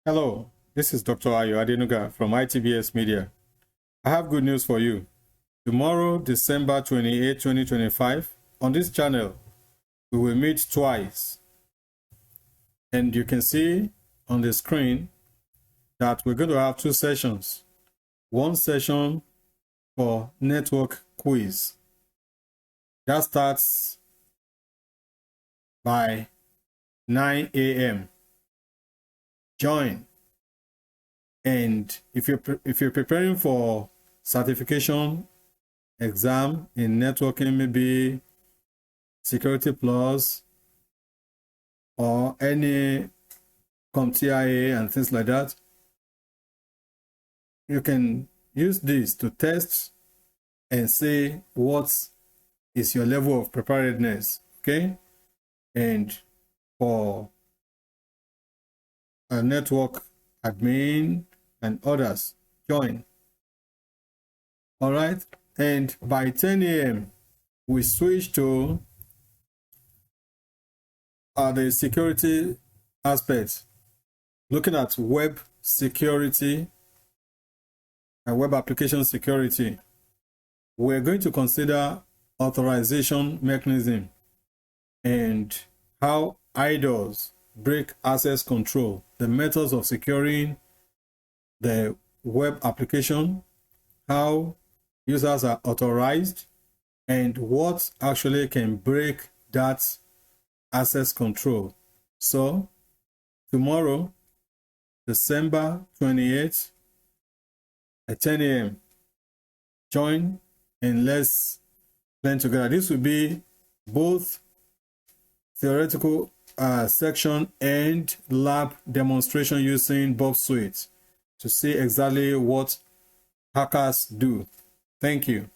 Hello, this is Dr. Ayo Adenuga from ITBS Media. I have good news for you. Tomorrow, December 28, 2025, on this channel, we will meet twice. And you can see on the screen that we're going to have two sessions. One session for network quiz. That starts by 9 a.m. Join. And if you're preparing for certification exam in networking, maybe Security Plus or any CompTIA and things like that, you can use this to test and see what is your level of preparedness. Okay, and for a network admin and others, join. All right, and by 10 a.m. we switch to the security aspects, looking at web security and web application security. We're going to consider authorization mechanism and how IDOs break access control, the methods of securing the web application, how users are authorized, and what actually can break that access control. So tomorrow, December 28th at 10 a.m. join and let's learn together. This will be both theoretical section and lab demonstration using Bob Suite to see exactly what hackers do. Thank you.